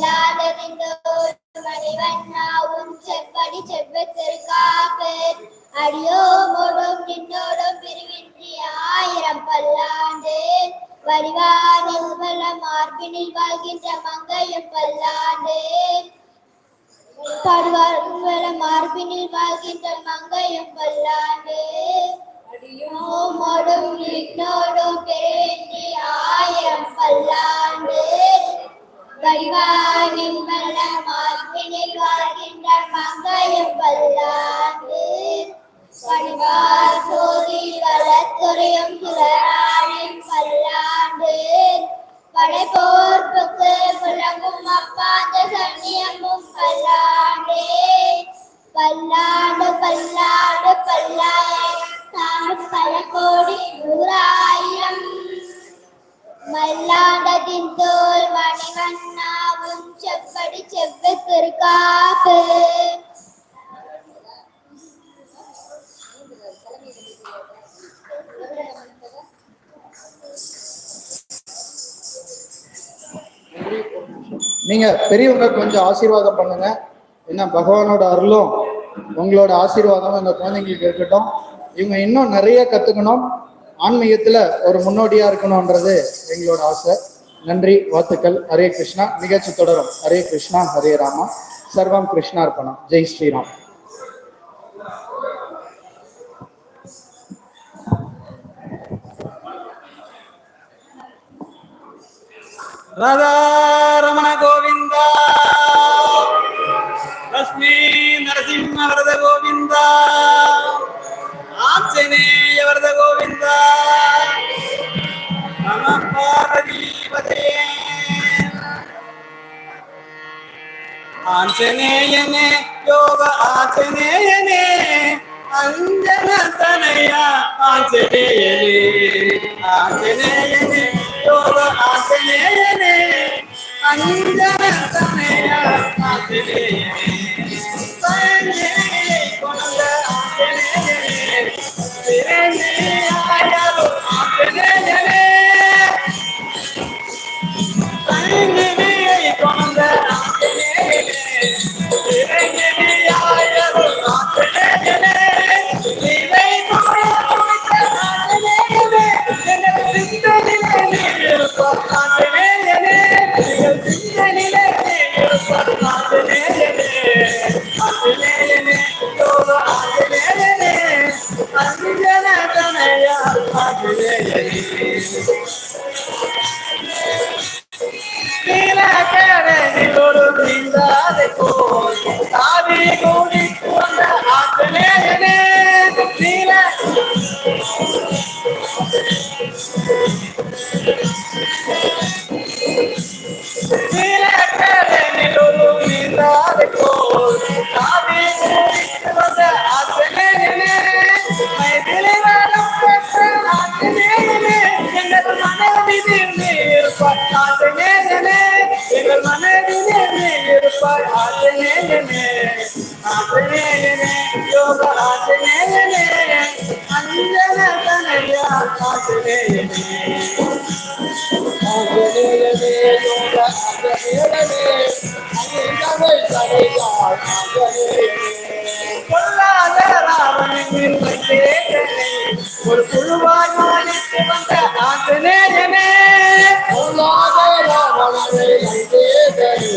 கல்லாததிந்தோர் மணிவண்ணாவும் செவ்வடி செவ்வத்திற்காப்பு அடியோமோடும் நின்னோடும் பிரிவின்றி 1000 பல்லாண்டு வடிவானில் வல்ல மார்பினில் வாழ்கின்ற மங்கையும் பல்லாண்டு மார்பினில் வாழ்கின்ற மங்கையும் பல்லாண்டு அடியோமோடும் நின்னோடும் பிரிவின்றி 1000 பல்லாண்டு வடிவானில் வல்ல மார்பினில் வாழ்கின்ற மங்கையும் பல்லாண்டு வடிவார் சோதி வளத்துறையும் சுடராணின் பல்லாண்டு படைப்போர்ப்புக்கு புலமும் அப்பாந்த சன்னியமும் பல்லாண்டே பல்லாண்டு பல்லாண்டு பல்லாயிரம் பல கோடி 100,000 மல்லாண்டதின் தோல் மணிவண்ணாவும் செவ்வடி செவ்வத்திற்காப்பு நீங்க பெரியவங்க கொஞ்சம் ஆசீர்வாதம் பண்ணுங்க. ஏன்னா பகவானோட அருளும் உங்களோட ஆசீர்வாதமும் இந்த குழந்தைங்களுக்கு இருக்கட்டும். இவங்க இன்னும் நிறைய கத்துக்கணும், ஆன்மீகத்துல ஒரு முன்னோடியா இருக்கணும்ன்றது எங்களோட ஆசை. நன்றி, வாழ்த்துக்கள். ஹரே கிருஷ்ணா. நிகழ்ச்சி தொடரும். ஹரே கிருஷ்ணா, ஹரே ராமா, சர்வம் கிருஷ்ணார்ப்பணம். ஜெய் ஸ்ரீராம். ராதா ரமண கோவிந்தா, லட்சுமி நரசிம்ம வரத கோவிந்தா, ஆஞ்சநேய வரத கோவிந்தா, நம பார்வதிபதே. ஆஞ்சநேயனே யோக ஆஞ்சநேயனே அஞ்சன தனய ஆஞ்சநேயனே, ஆஞ்சநேயனே யோக ஆஞ்சநேயனே அஞ்சன தனய ஆஞ்சநேயனே, பழனியை கொண்ட ஆஞ்சநேயனே, பிறனியாயோ ஆஞ்சநேயனே, பழனியை கொண்ட ஆஞ்சநேயனே, பிறனியாயோ ஆஞ்சநேயனே, இதை கொடுத்த ஆஞ்சநேயனே, எனக்கு சிந்தனிலே நீ இருப்பாய் ஆஞ்சநேயனே, எனக்கு சிந்தனிலே நீ இருப்பாய் ஆஞ்சநேயனே, ஆஞ்சநேயனே யோக ஆஞ்சநேயனே அஞ்சன தனய ஆஞ்சநேயனே, நீலகரணி ஒரு நீங்காத கோயில் சாதி கூடி வந்த ஆஞ்சநேயனே, நீலகரணி ஒரு நீங்காத கோயில் சாதி கூடி வந்த ஆஞ்சநேயனே, மைதிலி வரம் பெற்ற ஆஞ்சநேயனே, எங்கள் மனதில் நீ இருப்பாய் ஆஞ்சநேயனே, எங்கள் மனதில் நீ இருப்பாய் ஆஞ்சநேயனே, ஆஞ்சநேயனே யோக ஆஞ்சநேயனே அஞ்சன தனய ஆஞ்சநேயனே, ஆஞ்சநேயனே யோக ஆஞ்சநேயனே அஞ்சனை தனய ஆஞ்சநேயனே, பொல்லாத ராவணனின் வைத்தேகனே ஒரு புழுவாய் மாறித்து வந்த ஆஞ்சநேயனே, பொல்லாத ராவணனை வைத்தேகனே